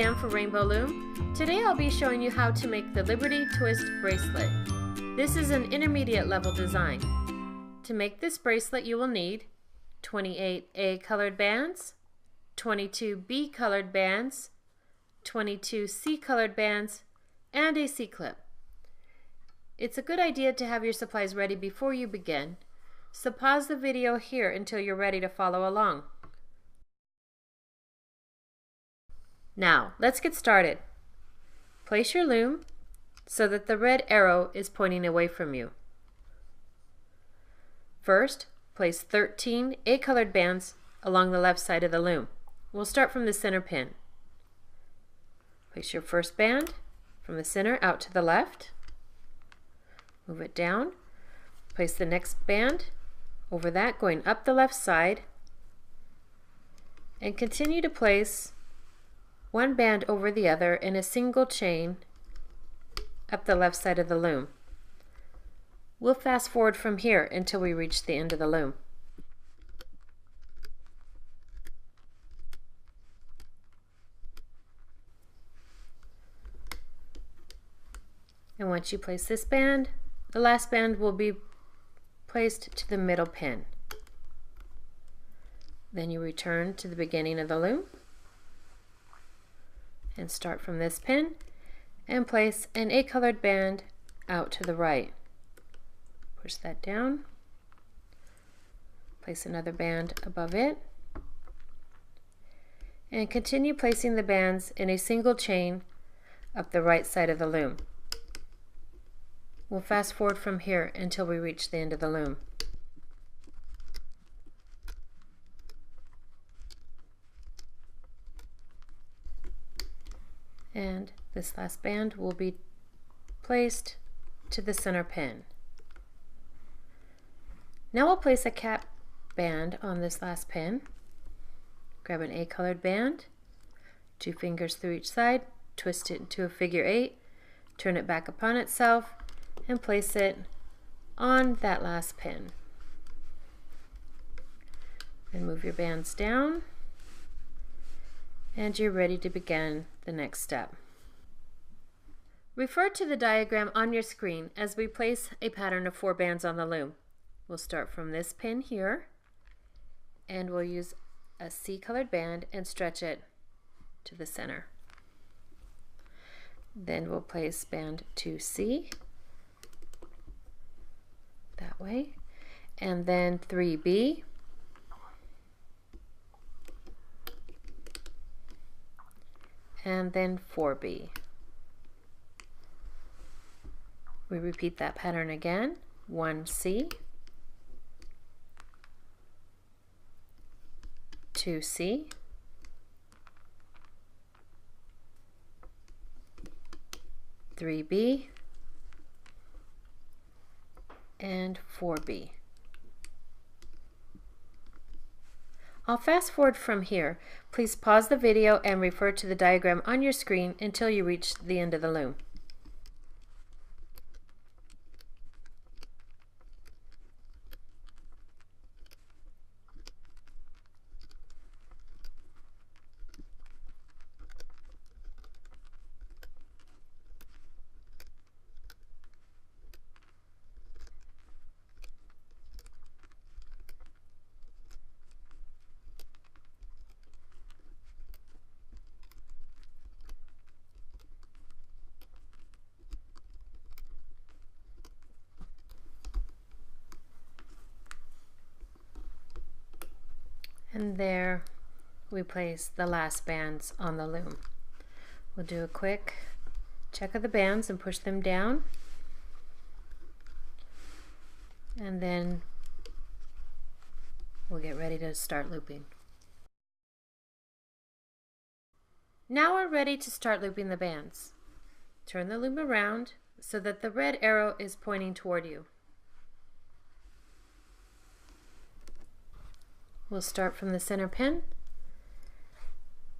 Sam for Rainbow Loom. Today I'll be showing you how to make the Liberty Twist bracelet. This is an intermediate level design. To make this bracelet you will need 28 A colored bands, 22 B colored bands, 22 C colored bands, and a C-clip. It's a good idea to have your supplies ready before you begin, so pause the video here until you're ready to follow along. Now, let's get started. Place your loom so that the red arrow is pointing away from you. First, place 13 A-colored bands along the left side of the loom. We'll start from the center pin. Place your first band from the center out to the left. Move it down. Place the next band over that, going up the left side, and continue to place one band over the other in a single chain up the left side of the loom. We'll fast forward from here until we reach the end of the loom. And once you place this band, the last band will be placed to the middle pin. Then you return to the beginning of the loom and start from this pin and place an A-colored band out to the right. Push that down, place another band above it, and continue placing the bands in a single chain up the right side of the loom. We'll fast forward from here until we reach the end of the loom. And this last band will be placed to the center pin. Now we'll place a cap band on this last pin. Grab an A-colored band, 2 fingers through each side, twist it into a figure 8, turn it back upon itself, and place it on that last pin. Then move your bands down, and you're ready to begin the next step. Refer to the diagram on your screen as we place a pattern of 4 bands on the loom. We'll start from this pin here, and we'll use a C-colored band and stretch it to the center. Then we'll place band 2C that way, and then 3B, and then 4B. We repeat that pattern again. 1C, 2C, 3B, and 4B. I'll fast forward from here. Please pause the video and refer to the diagram on your screen until you reach the end of the loom. And there we place the last bands on the loom. We'll do a quick check of the bands and push them down, and then we'll get ready to start looping. Now we're ready to start looping the bands. Turn the loom around so that the red arrow is pointing toward you. We'll start from the center pin,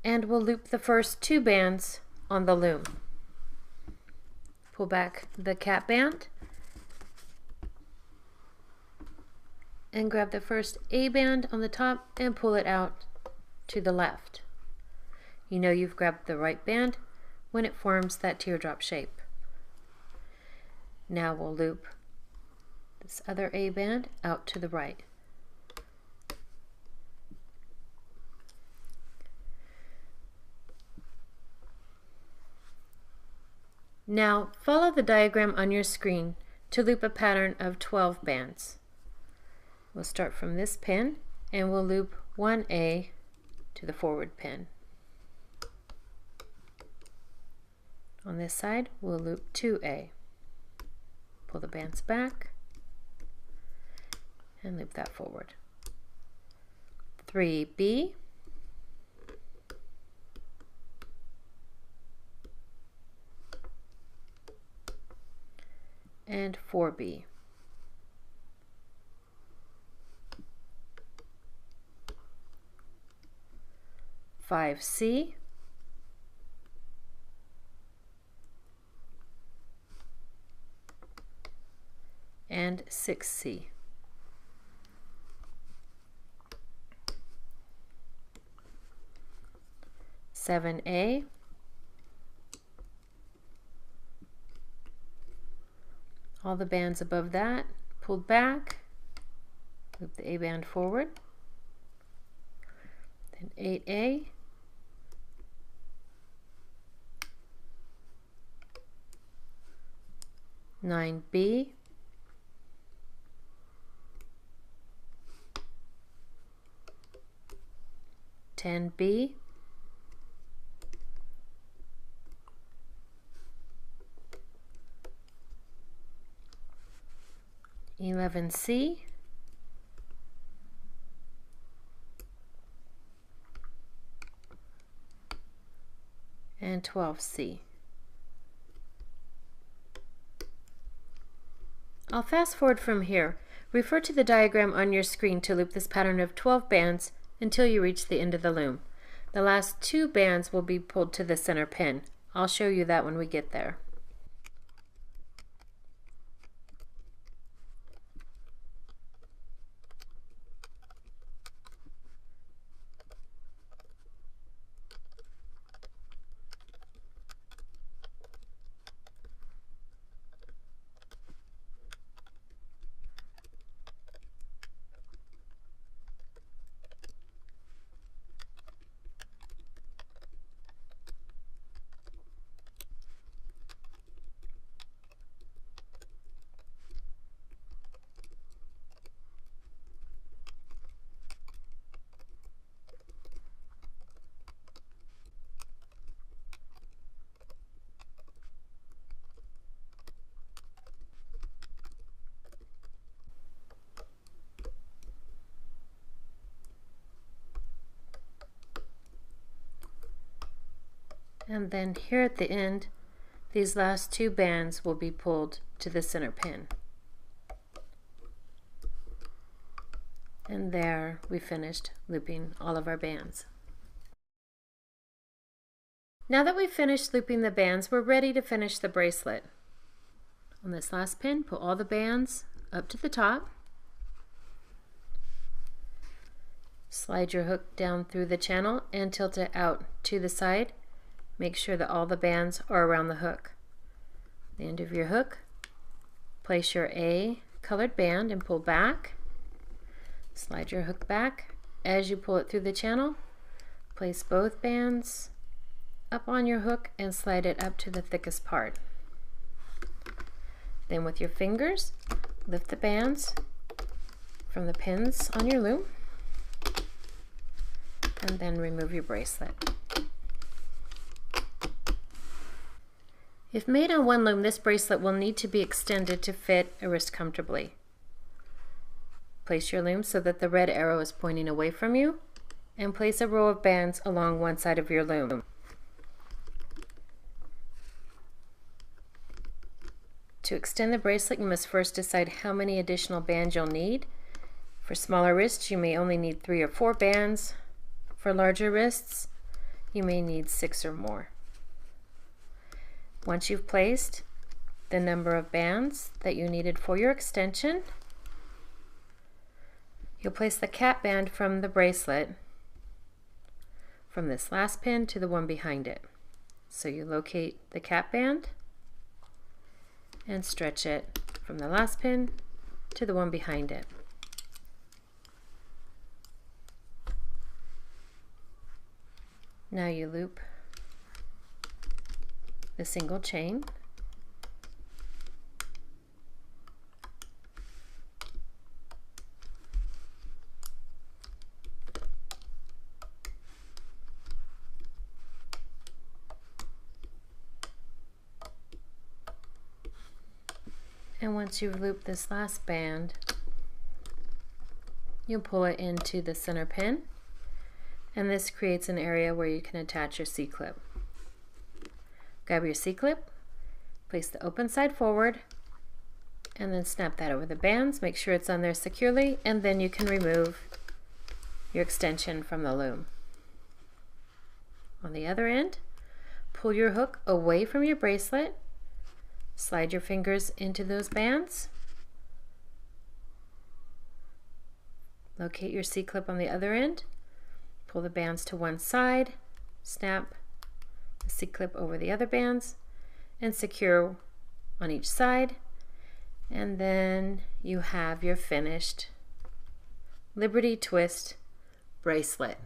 and we'll loop the first 2 bands on the loom. Pull back the cap band and grab the first A band on the top and pull it out to the left. You know you've grabbed the right band when it forms that teardrop shape. Now we'll loop this other A band out to the right. Now follow the diagram on your screen to loop a pattern of 12 bands. We'll start from this pin and we'll loop 1A to the forward pin. On this side we'll loop 2A. Pull the bands back and loop that forward. 3B, and 4B. Five C, and 6C. Seven A, all the bands above that pulled back, loop the A band forward, then 8A, 9B, 10B, 11C, and 12C. I'll fast forward from here. Refer to the diagram on your screen to loop this pattern of 12 bands until you reach the end of the loom. The last 2 bands will be pulled to the center pin. I'll show you that when we get there. And then here at the end, these last 2 bands will be pulled to the center pin. And there we finished looping all of our bands. Now that we've finished looping the bands, we're ready to finish the bracelet. On this last pin, pull all the bands up to the top. Slide your hook down through the channel and tilt it out to the side. Make sure that all the bands are around the hook. The end of your hook, place your A colored band and pull back. Slide your hook back. As you pull it through the channel, place both bands up on your hook and slide it up to the thickest part. Then with your fingers, lift the bands from the pins on your loom and then remove your bracelet. If made on one loom, this bracelet will need to be extended to fit a wrist comfortably. Place your loom so that the red arrow is pointing away from you, and place a row of bands along one side of your loom. To extend the bracelet, you must first decide how many additional bands you'll need. For smaller wrists, you may only need 3 or 4 bands. For larger wrists, you may need 6 or more. Once you've placed the number of bands that you needed for your extension, you'll place the cap band from the bracelet from this last pin to the one behind it. So you locate the cap band and stretch it from the last pin to the one behind it. Now you loop the single chain. And once you've looped this last band, you'll pull it into the center pin, and this creates an area where you can attach your C-clip. Grab your C-clip, place the open side forward, and then snap that over the bands. Make sure it's on there securely, and then you can remove your extension from the loom. On the other end, pull your hook away from your bracelet, slide your fingers into those bands, locate your C-clip on the other end, pull the bands to one side, snap the C-clip over the other bands, and secure on each side, and then you have your finished Liberty Twist bracelet.